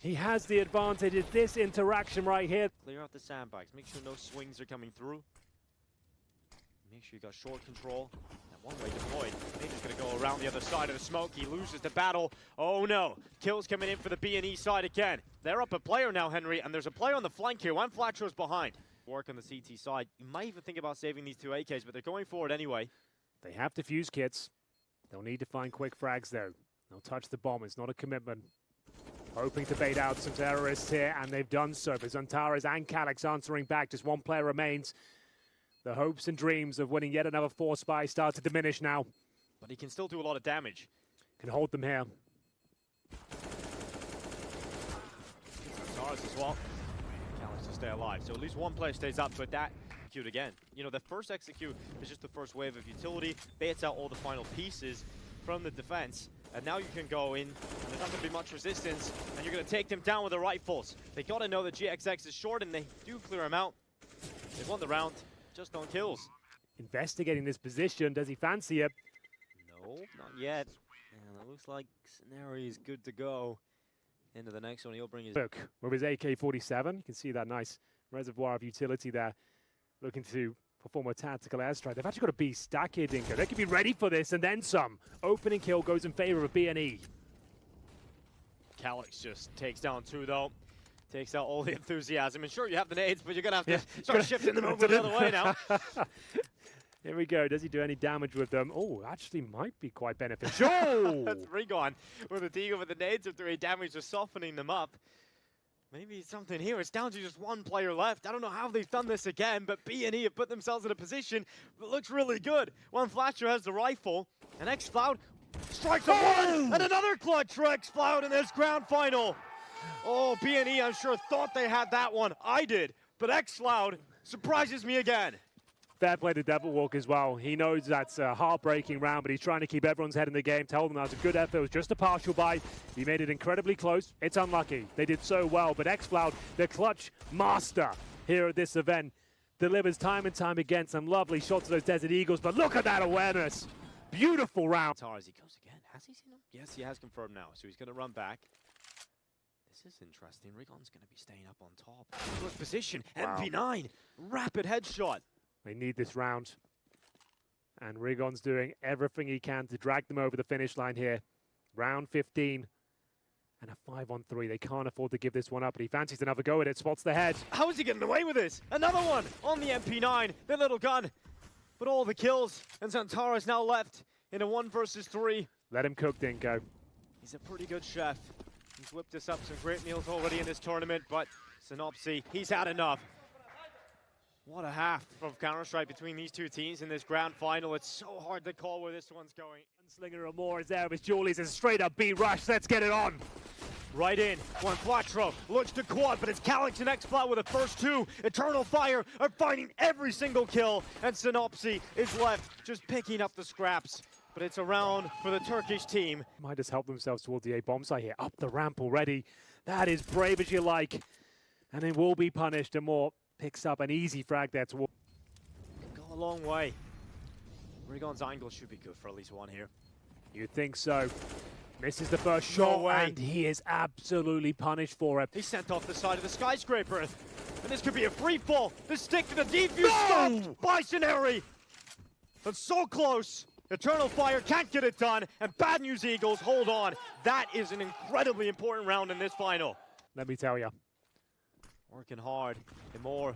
He has the advantage. It's this interaction right here. Clear out the sandbags. Make sure no swings are coming through. Make sure you got short control. And one way deployed. He's just going to go around the other side of the smoke. He loses the battle. Oh no. Kills coming in for the B&E side again. They're up a player now, Henry, and there's a player on the flank here. One Flatcher's behind. Work on the CT side. You might even think about saving these 2 AKs, but they're going for it anyway. They have defuse kits. They'll need to find quick frags though. They'll touch the bomb. It's not a commitment. Hoping to bait out some terrorists here, and they've done so. But Zantares and Calyx answering back. Just one player remains. The hopes and dreams of winning yet another 4 spy start to diminish now. But he can still do a lot of damage. Can hold them here. Zantares as well. Calyx to stay alive. So at least one player stays up, but that execute again. You know, the first execute is just the first wave of utility. Baits out all the final pieces from the defense. And now you can go in, and there's not going to be much resistance, and you're going to take them down with the rifles. They got to know that GXX is short, and they do clear him out. They won the round, just on kills. Investigating this position, does he fancy it? No, not yet. And it looks like Scenario is good to go. Into the next one, he'll bring his... Look, with his AK-47, you can see that nice reservoir of utility there. Looking to perform a tactical airstrike. They've actually got a B stack here, Dinko. They could be ready for this, and then some. Opening kill goes in favor of B&E. Calyx just takes down 2, though. Takes out all the enthusiasm. And sure, you have the nades, but you're going to have to start shifting them over the other way now. Here we go. Does he do any damage with them? Oh, actually might be quite beneficial. That's Rigon with the Deagle with the nades of 3 damage, just softening them up. Maybe something here. It's down to just one player left. I don't know how they've done this again, but B&E have put themselves in a position that looks really good. One Flasher has the rifle, and X-Cloud strikes a one, and another clutch for X-Cloud in this grand final. Oh, B&E, I'm sure thought they had that one. I did, but X-Cloud surprises me again. Fair play to Devil Walk as well. He knows that's a heartbreaking round, but he's trying to keep everyone's head in the game. Tell them that was a good effort. It was just a partial bite. He made it incredibly close. It's unlucky. They did so well, but X-Cloud, the clutch master here at this event, delivers time and time again some lovely shots of those Desert Eagles, but look at that awareness. Beautiful round. As he goes again. Has he seen him? Yes, he has confirmed now, so he's going to run back. This is interesting. Rigon's going to be staying up on top. Good position. Wow. MP9. Rapid headshot. They need this round. And Rigon's doing everything he can to drag them over the finish line here. Round 15. And a 5-on-3. They can't afford to give this one up, but he fancies another go at it. Spots the head. How is he getting away with this? Another one on the MP9. The little gun. But all the kills. And Zantares now left in a 1 versus 3. Let him cook, Dinko. He's a pretty good chef. He's whipped us up some great meals already in this tournament, but Synopsy, he's had enough. What a half of Counter-Strike between these two teams in this grand final. It's so hard to call where this one's going. Gunslinger or more is there with Julius. It's a straight up B rush. Let's get it on. Right in. One Flatro looks to quad, but it's Calyx and X-Flat with the first 2. Eternal Fire are finding every single kill, and Synopsy is left just picking up the scraps. But it's a round for the Turkish team. Might just help themselves towards the A bomb site here. Up the ramp already. That is brave as you like. And it will be punished. And more picks up an easy frag there towards. Go a long way. Rigon's angle should be good for at least 1 here. You'd think so. Misses the first shot, way. and he is absolutely punished for it. He's sent off the side of the skyscraper. And this could be a free fall. The stick to the defuse stopped by Scenari. But so close. Eternal Fire can't get it done, and Bad News Eagles hold on. That is an incredibly important round in this final. Let me tell you. Working hard. And more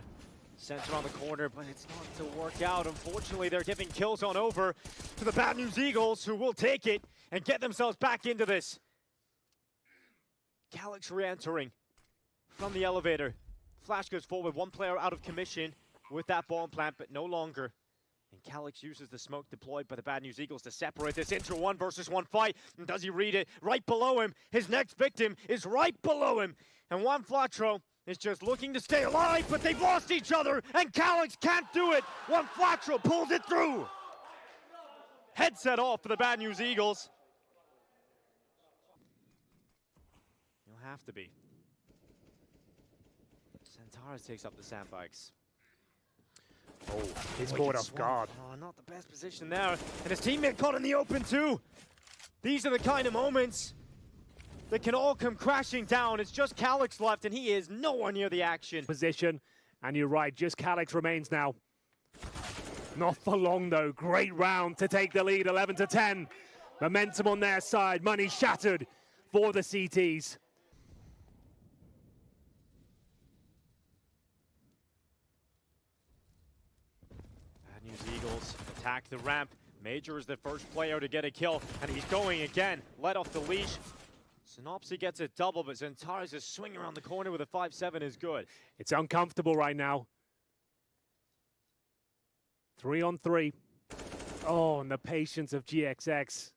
Sent around the corner, but it's not to work out. Unfortunately, they're giving kills on over to the Bad News Eagles, who will take it and get themselves back into this. Calyx re-entering from the elevator. Flash goes forward, one player out of commission with that bomb plant, but no longer. And Calyx uses the smoke deployed by the Bad News Eagles to separate this into a 1-versus-1 fight. And does he read it? Right below him, his next victim is right below him. And Juan Flatro is just looking to stay alive, but they've lost each other, and Calyx can't do it. Juan Flatro pulls it through. Headset off for the Bad News Eagles. You'll have to be. Centaurus takes up the sandbags. Oh, he's caught off guard. Oh, not the best position there. And his teammate caught in the open too. These are the kind of moments that can all come crashing down. It's just Calyx left, and he is nowhere near the action. Position, and you're right, just Calyx remains now. Not for long though. Great round to take the lead, 11-10. Momentum on their side, money shattered for the CTs. Bad News Eagles attack the ramp. Major is the first player to get a kill, and he's going again. Let off the leash. Synopsy gets a double, but Centaurus is swinging around the corner with a 5-7 is good. It's uncomfortable right now. 3-on-3. Oh, and the patience of GXX.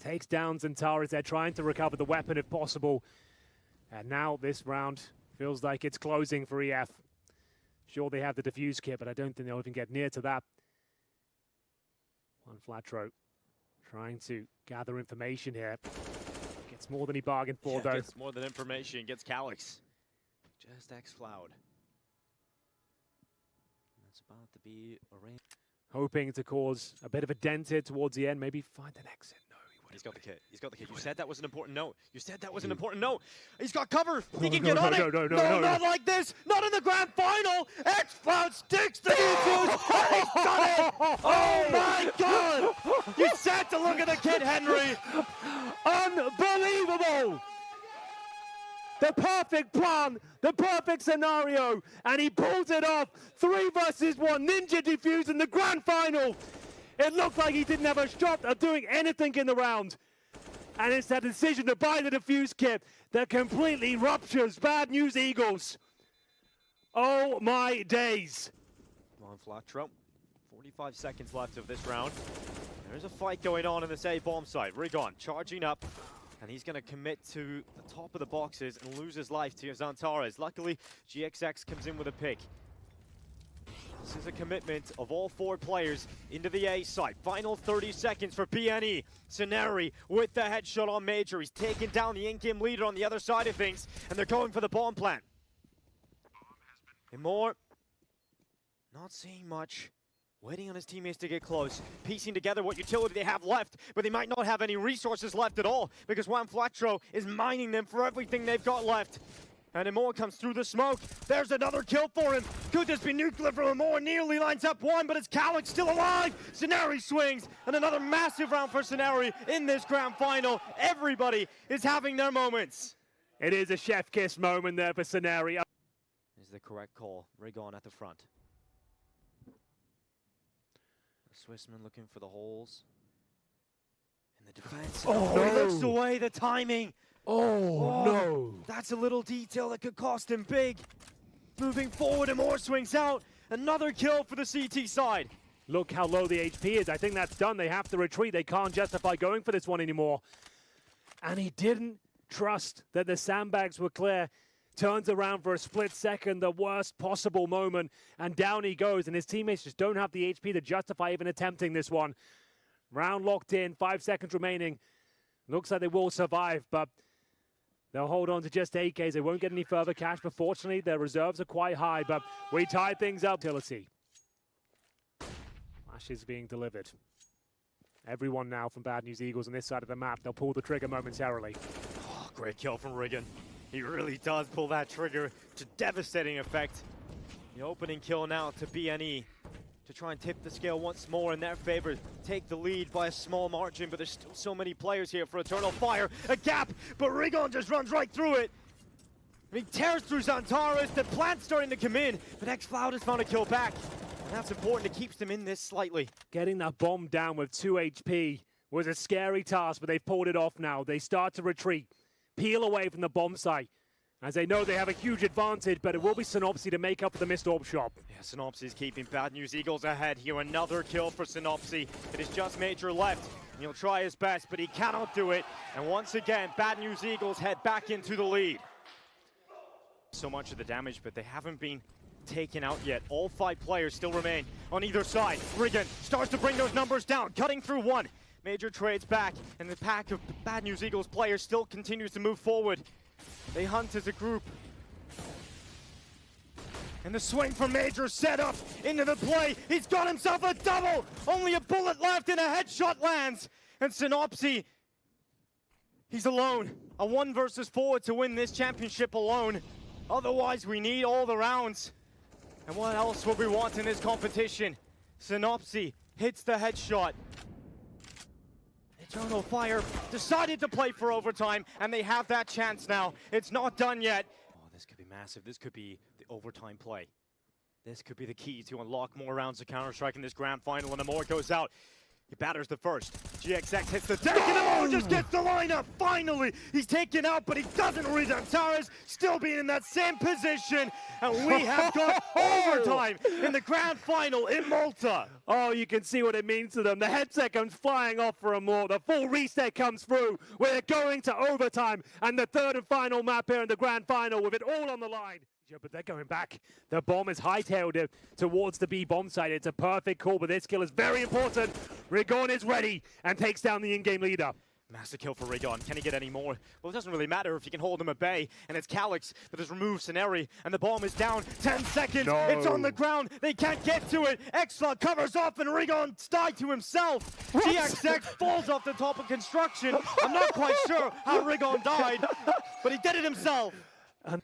Takes down Centaurus. They're trying to recover the weapon if possible. And now this round feels like it's closing for EF. Sure, they have the defuse kit, but I don't think they'll even get near to that. Juan Flatro trying to gather information here. Gets more than he bargained for, though. Gets more than information. Gets Calyx. Just X-Cloud. That's about to be arranged. Hoping to cause a bit of a dent here towards the end. Maybe find an exit. No, he wouldn't. He's got the kit. He's got the kit. You said that was an important note. You said that was an important note. He's got cover. He can get on it. No, not like this. Not in the grand final. X-Cloud sticks to the juice. And he's done it. Oh my God. You said to look at the kid, Henry. Unbelievable! The perfect plan, the perfect scenario, and he pulls it off. 3-versus-1 ninja defuse in the grand final. It looked like he didn't have a shot of doing anything in the round. And it's that decision to buy the defuse kit that completely ruptures Bad News Eagles. Oh my days. Come on, Flatro. 45 seconds left of this round. There's a fight going on in this A bomb site. Rigon charging up, and he's going to commit to the top of the boxes and lose his life to Zantares. Luckily, GXX comes in with a pick. This is a commitment of all 4 players into the A site. Final 30 seconds for BNE. Scenari with the headshot on Major. He's taking down the in-game leader on the other side of things, and they're going for the bomb plant. And more, not seeing much. Waiting on his teammates to get close, piecing together what utility they have left, but they might not have any resources left at all, because Juan Flatro is mining them for everything they've got left. And Amor comes through the smoke. There's another kill for him. Could this be nuclear from Amor? Nearly lines up one, but it's Calyx still alive. Scenari swings, and another massive round for Scenari in this grand final. Everybody is having their moments. It is a chef kiss moment there for Scenari. Is the correct call. Rigon at the front. Swissman looking for the holes. In the defense. Oh, he looks away. The timing. Oh, no. That's a little detail that could cost him big. Moving forward, and more swings out. Another kill for the CT side. Look how low the HP is. I think that's done. They have to retreat. They can't justify going for this one anymore. And he didn't trust that the sandbags were clear. Turns around for a split second, the worst possible moment, and down he goes, and his teammates just don't have the HP to justify even attempting this one. Round locked in, 5 seconds remaining. Looks like they will survive, but they'll hold on to just AKs. They won't get any further cash, but fortunately their reserves are quite high, but we tie things up. Utility. Flash is being delivered. Everyone now from Bad News Eagles on this side of the map. They'll pull the trigger momentarily. Oh, great kill from Rigon. He really does pull that trigger to devastating effect. The opening kill now to BNE to try and tip the scale once more in their favor. Take the lead by a small margin, but there's still so many players here for Eternal Fire. A gap, but Rigon just runs right through it. He tears through Xantares, the plant's starting to come in, but xCloud has found a kill back. And that's important, it keeps them in this slightly. Getting that bomb down with 2 HP was a scary task, but they've pulled it off now. They start to retreat, peel away from the bomb site, as they know they have a huge advantage, but it will be Synopsy to make up for the missed orb shot. Yeah, Synopsy is keeping Bad News Eagles ahead here. Another kill for Synopsy. It is just Major left. And he'll try his best, but he cannot do it. And once again, Bad News Eagles head back into the lead. So much of the damage, but they haven't been taken out yet. All 5 players still remain on either side. Rigan starts to bring those numbers down, cutting through 1. Major trades back, and the pack of Bad News Eagles players still continues to move forward. They hunt as a group. And the swing from Major set up into the play. He's got himself a double. Only a bullet left and a headshot lands. And Synopsy, he's alone. A 1 versus 4 to win this championship alone. Otherwise, we need all the rounds. And what else would we want in this competition? Synopsy hits the headshot. Eternal Fire decided to play for overtime, and they have that chance now. It's not done yet. Oh, this could be massive. This could be the overtime play. This could be the key to unlock more rounds of Counter-Strike in this grand final, and Amor goes out. He batters the first. GXX hits the deck, and Amor just gets the lineup. Finally, he's taken out, but he doesn't read Antares, still being in that same position. And we have got overtime in the grand final in Malta. Oh, you can see what it means to them. The headset comes flying off for Amor. The full reset comes through. We're going to overtime, and the third and final map here in the grand final with it all on the line. Yeah, but they're going back. The bomb is hightailed it towards the B bomb site. It's a perfect call, but this kill is very important. Rigon is ready and takes down the in-game leader. Massive kill for Rigon. Can he get any more? Well, it doesn't really matter if he can hold him at bay. And it's Calyx that has removed Sceneri. And the bomb is down. 10 seconds. No. It's on the ground. They can't get to it. xCloud covers off and Rigon's died to himself. What? GXX falls off the top of construction. I'm not quite sure how Rigon died, but he did it himself. And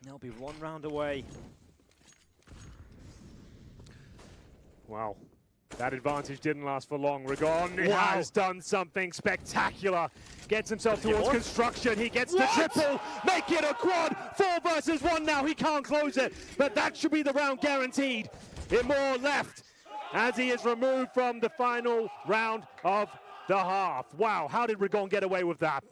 they'll be 1 round away. Wow. That advantage didn't last for long. Rigon has done something spectacular. Gets himself towards construction. He gets the triple. Make it a quad. 4 versus 1 now. He can't close it. But that should be the round guaranteed. More left as he is removed from the final round of the half. Wow, how did Rigon get away with that?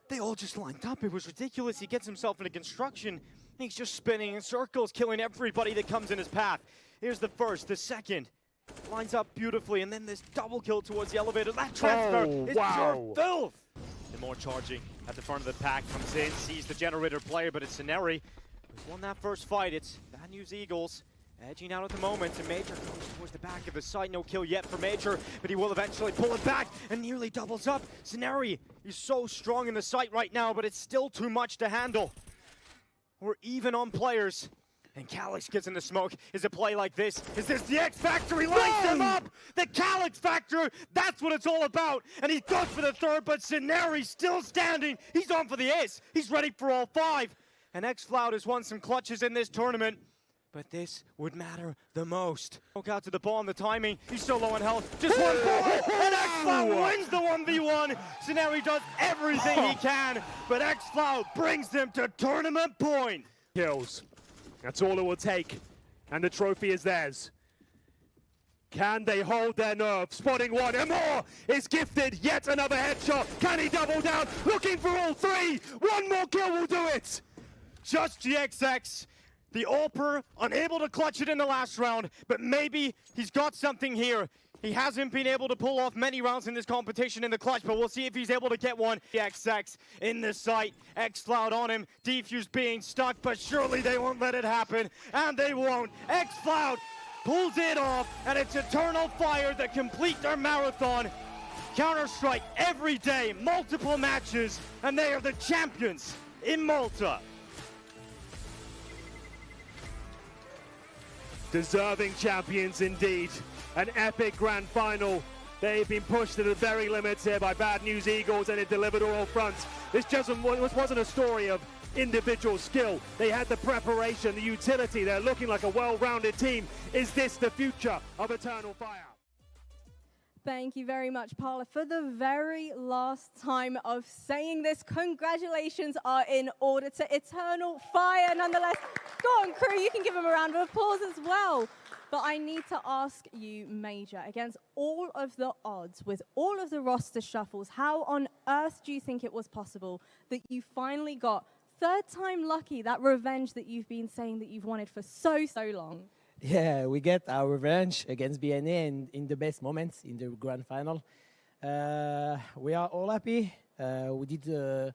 They all just lined up. It was ridiculous. He gets himself into construction. He's just spinning in circles, killing everybody that comes in his path. Here's the first, the second. Lines up beautifully, and then this double kill towards the elevator. That transfer is pure filth. And more charging at the front of the pack. Comes in, sees the generator player, but it's Sceneri who's won that first fight. It's Bad News Eagles edging out at the moment, and Major goes towards the back of the site. No kill yet for Major, but he will eventually pull it back and nearly doubles up. Sceneri is so strong in the site right now, but it's still too much to handle. We're even on players. And Calyx gets in the smoke. Is a play like this? Is this the X Factor? He lines them up! The Calyx Factor! That's what it's all about! And he goes for the third, but Sceneri's still standing! He's on for the ace! He's ready for all 5! And xCloud has won some clutches in this tournament. But this would matter the most. Poke out to the ball on the timing. He's so low on health. Just 1 bullet! And xCloud wins the 1v1! Sceneri does everything he can, but xCloud brings them to tournament point! Kills. That's all it will take, and the trophy is theirs. Can they hold their nerve? Spotting 1, Amor is gifted yet another headshot. Can he double down? Looking for all 3. 1 more kill will do it. Just GXX, the AWPer, unable to clutch it in the last round, but maybe he's got something here. He hasn't been able to pull off many rounds in this competition in the clutch, but we'll see if he's able to get one. GXX in the sight, xCloud on him, Defuse being stuck, but surely they won't let it happen, and they won't. xCloud pulls it off, and it's Eternal Fire that complete their marathon. Counter-Strike every day, multiple matches, and they are the champions in Malta. Deserving champions indeed. An epic grand final. They've been pushed to the very limits here by Bad News Eagles, and it delivered on all fronts. This wasn't a story of individual skill. They had the preparation, the utility. They're looking like a well-rounded team. Is this the future of Eternal Fire? Thank you very much, Paula. For the very last time of saying this, congratulations are in order to Eternal Fire, nonetheless. Go on, crew, you can give them a round of applause as well. But I need to ask you, Major, against all of the odds, with all of the roster shuffles, how on earth do you think it was possible that you finally got third time lucky, that revenge that you've been saying that you've wanted for so long? Yeah, we get our revenge against BNA in the best moments in the grand final. We are all happy. We did a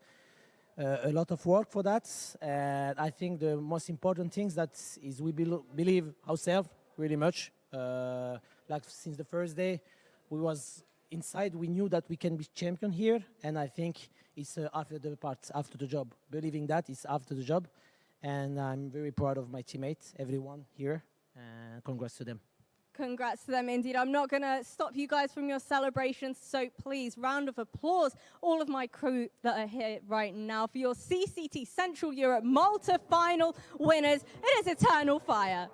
lot of work for that, and I think the most important things that is we believe ourselves really much. Like since the first day, we was inside. We knew that we can be champion here, and I think it's after the job. Believing that is after the job, and I'm very proud of my teammates, everyone here. And congrats to them. Congrats to them indeed. I'm not going to stop you guys from your celebrations, so please, round of applause, all of my crew that are here right now for your CCT Central Europe Malta final winners. It is Eternal Fire.